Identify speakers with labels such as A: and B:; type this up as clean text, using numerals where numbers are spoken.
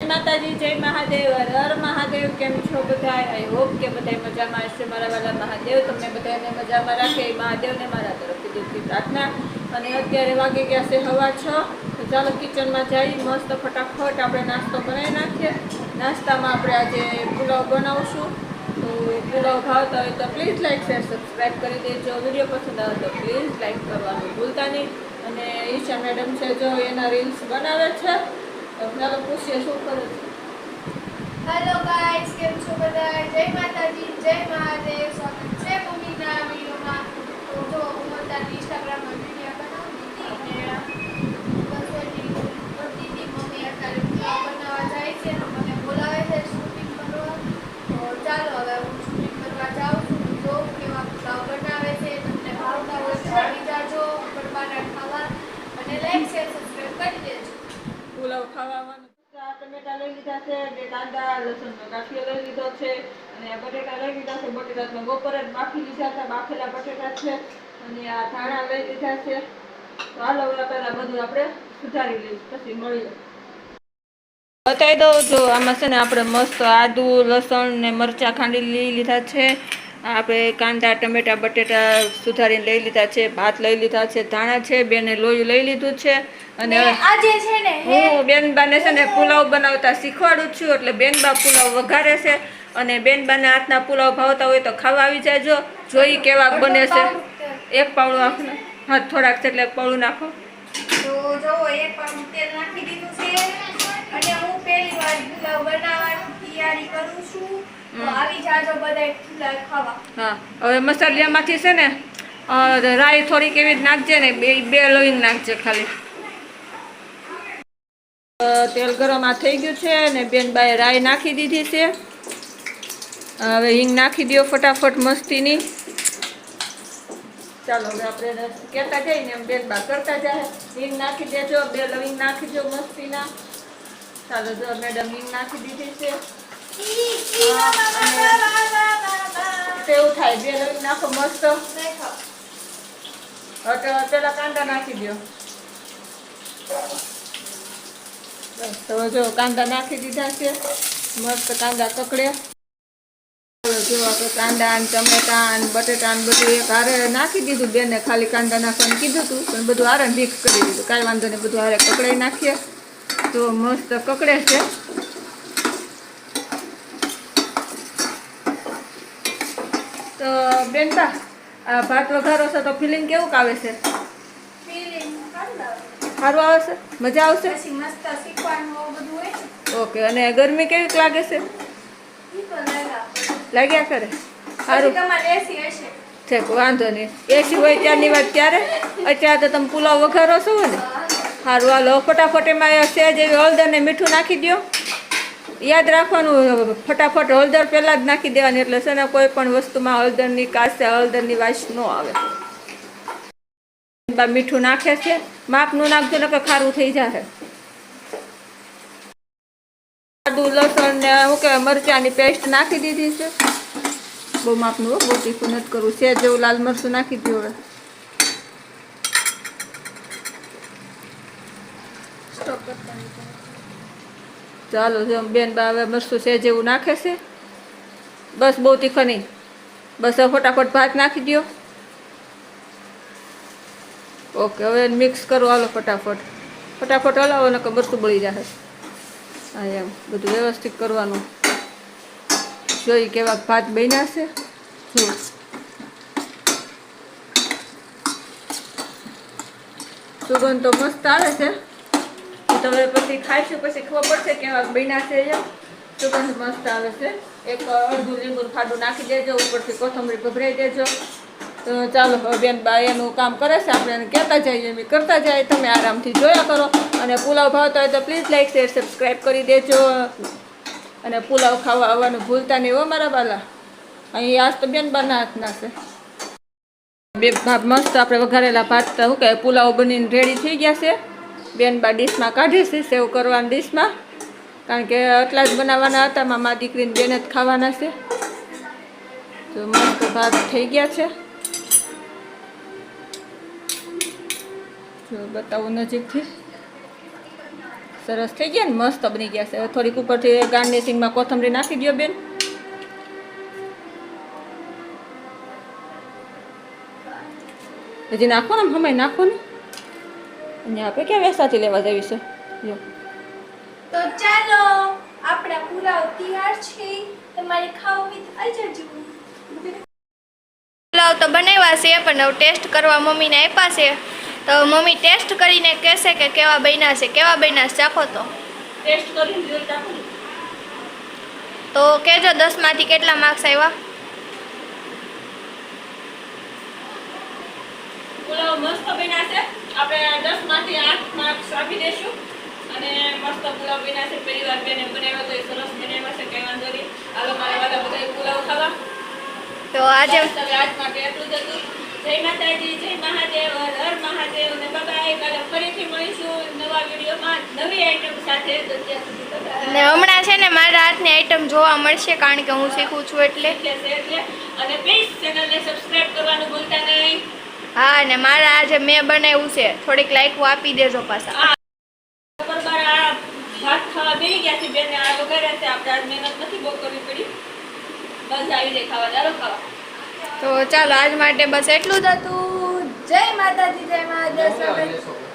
A: માતાજી, જય મહાદેવ, હર હર મહાદેવ. કેમ છો બધા? આઈ હોપ કે બધા મજામાં હશે. મારા વાલા મહાદેવ તમને બધાને મજામાં રાખે એ મહાદેવને મારા તરફથી દિલથી પ્રાર્થના. અને અત્યારે વાગી ગયા છે 6:15. તો ચાલો કિચનમાં જઈ મસ્ત ફટાફટ આપણે નાસ્તો બનાવી નાખીએ. નાસ્તામાં આપણે આજે પુલાવ બનાવશું. તો પુલાવ ભાવતા હોય તો પ્લીઝ લાઈક શેર સબસ્ક્રાઈબ કરી દેજો. વિડીયો પસંદ આવે તો પ્લીઝ લાઈક કરવાનું ભૂલતા નહીં. અને ઈશા મેડમ છે જો એના રીલ્સ બનાવે છે. ચાલો પૂછીએ શું કરે છે.
B: હેલો ગાઈસ, કેમ છો બધા? જય માતાજી, જય મહાદેવ. સ્વાગત છે મમ્મીના વિડીયોમાં. તો જો હું અત્યારે ઇન્સ્ટાગ્રામમાં વિડીયો બનાવતી હતી અને બસ એની કરતી હતી. મમ્મી અત્યારે પુલાવ બનાવવા જાય છે અને મને બોલાવે છે શૂટિંગ કરવા. તો ચાલો હવે હું શૂટિંગ કરવા જાઉં છું. જો કેવા પુલાવ બનાવે છે, તમને ભાવતા હોય તો આવી જાજો પરબાના ખાવા અને લાઈક શેર સબસ્ક્રાઇબ કરી દેજો.
A: પુલાવ ખાવાનું ટમેટા લઈ લીધા છે, 2 કાંદા, લસણનો ગાંઠિયો લઈ લીધો છે અને બટેટા લઈ લીધા છે. બટેટા તો બપોરે જ બાફી લીધા હતા, બાફેલા બટેટા છે. અને આ ધાણા લઈ લીધા છે. તો હાલો પહેલા બધું આપણે સુધારી લઈએ પછી મળીએ. બતાવી દઉં જો આમાં છે ને આપણે મસ્ત આદુ, લસણ ને મરચાં ખાંડી લઈ લીધા છે. આપણે કાંદા, ટમેટા, બટેટા સુધારીને લઈ લીધા છે. ભાત લઈ લીધા છે, ધાણા છે, બેને લોયું લઈ લીધું છે. અને
B: આજે છે ને
A: હું બેનબાને છે ને પુલાવ બનાવતા શીખવાડું છું. એટલે બેનબા પુલાવ વઘારે છે અને બેનબાના હાથના પુલાવ ભાવતા હોય તો ખાવા આવી જાયજો. જોઈ કેવા બને છે. 1 પાવડું આપને હા થોડાક છે એટલે 1 પાવડું નાખો.
B: તો જો 1 પાવડું તેલ નાખી દીધું છે અને હું પહેલી વાર પુલાવ બનાવવાની તૈયારી કરું છું. તો આવી જાજો બધાય પુલાવ ખાવા.
A: હા હવે મસાલિયામાંથી છે ને રાઈ થોડીક એવી જ નાખજે ને, બે લોહીને નાખજે ખાલી. તેલ ગરમ આ થઈ ગયું છે ને બેનબાએ રાઈ નાખી દીધી છે. હવે હિંગ નાખી દો ફટાફટ મસ્તીની. ચાલો હવે આપણે કહેતા જઈને એમ બેનબા કરતા જાય. હિંગ નાખી દેજો, 2 લવિંગ નાખી દો મસ્તીના. ચાલો જો મેડમ હિંગ નાખી દીધી છે. એવું થાય 2 લવિંગ નાખો મસ્ત. પેલા કાંદા નાખી દો. તો જો કાંદા નાખી દીધા છે, મસ્ત કાંદા કકડે. જો આપણે કાંદા ને ટમેટા ને બટેટા ને બધું એક હારે નાખી દીધું. બેને ખાલી કાંદા નાખવાનું કીધું હતું પણ બધું હારે મિક્સ કરી દીધું. કાંઈ વાંધો નહીં, બધું હારે કકડાઈ નાખીએ તો મસ્ત કકડે છે. તો બેનબા આ ભાત વઘારો છે તો ફિલિંગ કેવું આવે છે? સારું આવે છે? મજા આવશે? ઓકે. અને ગરમી કેવી લાગે છે? લાગ્યા કરે સારું છે, વાંધો નહીં. એસી હોય ત્યારની વાત ત્યારે. અત્યારે તો તમે પુલાવ વઘારો છો ને. સારું હાલો ફટાફટ એમાં સેજ એવી હળદર ને મીઠું નાખી દો. યાદ રાખવાનું ફટાફટ હળદર પહેલાં જ નાખી દેવાની એટલે છે ને કોઈ પણ વસ્તુમાં હળદરની કાસે હળદરની વાસ ન આવે. મીઠું નાખે છે, માપનું નાખજો ને કે ખારું થઈ જાય. આદુ, લસણ ને શું કહેવાય મરચાંની પેસ્ટ નાખી દીધી છે. બહુ માપનું બહુ તીખું નથી કરવું. છે જેવું લાલ મરચું નાખી દો. હવે ચાલો જો બેનબા હવે મરચું છે જેવું નાખે છે. બસ બહુ તીખો નહીં, બસ ફટાફટ ભાત નાખી દો. ઓકે હવે મિક્સ કરો હાલો ફટાફટ હલાવો ને કે મરચું બળી જાય. હા એમ બધું વ્યવસ્થિત કરવાનું. જોઈ કેવા ભાત બન્યા છે. જો સુગંધ તો મસ્ત આવે છે. તો હવે પછી ખાઈશું પછી ખબર પડશે કેવા બન્યા છે. સુગંધ મસ્ત આવે છે. એક અડધું લીંબુ ફાડું નાખી દેજો, ઉપરથી કોથમરી ભભરાઈ દેજો. તો ચાલો હવે બેનબા એનું કામ કરે છે, આપણે એને કહેતા જઈએ એમ કરતા જાય. તમે આરામથી જોયા કરો. અને પુલાવ ભાવતા હોય તો પ્લીઝ લાઈક શેર સબસ્ક્રાઈબ કરી દેજો. અને પુલાવ ખાવા આવવાનું ભૂલતા નહીં હો મારા બાલા. અહીં આજ તો બેનબાના હાથના છે. મસ્ત આપણે વઘારેલા ભાત શું કહે પુલાવ બનીને રેડી થઈ ગયા છે. બેનબા ડીશમાં કાઢે છે, સેવ કરવાની ડીશમાં. કારણ કે એટલા જ બનાવવાના હતા. મામા દીકરીને બેને જ ખાવાના છે. તો મસ્ત ભાત થઈ ગયા છે. જો બતાવું નજીકથી. સરસ થઈ ગયા ને, મસ્ત બની ગયા છે. હવે થોડીક ઉપરથી ગાર્નિશિંગમાં કોથમરી નાખી દો બેન. હજી નાખો ને, હમાય નાખો ને. અને આપણે ક્યાં વેસાથી લેવા જવી છે? જો
B: તો ચાલો આપણા પુલાવ તૈયાર છે. તમારે ખાવું હોય તો આવી જજો. પુલાવ તો બનાવ્યા છે પણ હવે ટેસ્ટ કરવા મમ્મીને આપ્યા છે. તો મમ્મી ટેસ્ટ કરીને કહેશે કે કેવા બન્યા છે. કેવા બન્યા છે ચાખો તો.
A: ટેસ્ટ કરીને જોઈ નાખો ને.
B: તો કહેજો 10 માંથી કેટલા માર્ક્સ આવ્યા.
A: પુલાવ મસ્ત બન્યા છે. આપણે 10 માંથી 8 માર્ક્સ આપી દેશું. અને મસ્ત પુલાવ બન્યા છે. પહેલી વાર બેને બનાવ્યો તો એ સરસ બનાવ્યા છે. કઈ વાંધો નહીં. હાલો મારા વાળા બધા પુલાવ ખાવા.
B: તો આજે
A: બસ હવે આજ માટે એટલું જ હતું. જય માતાજી, જય મહાદેવ, હર મહાદેવ ને બાય. કાલે ફરીથી મળીશું નવા વિડીયોમાં નવી આઈટમ સાથે. તો ત્યાં સુધી bye.
B: ને હમણાં છે ને મારા હાથની આઈટમ જોવા મળશે કારણ કે હું શીખું છું એટલે.
A: અને પ્લીઝ ચેનલને સબસ્ક્રાઇબ કરવાનું ભૂલતા નહીં.
B: હા ને મારા આજે મેં બનાવ્યું છે થોડીક લાઈકો આપી દેજો પાછા.
A: બરાબર આ ભાત ખાવા બેસી ગયા છે બેન. આ વગર છે આપણે આજ મહેનત નથી બહુ કરવી પડી. બસ આવી જાય ખાવા. ચાલો ખાવા.
B: તો ચાલો આજ માટે બસ એટલું જ હતું. જય માતાજી, જય મહાદેવ.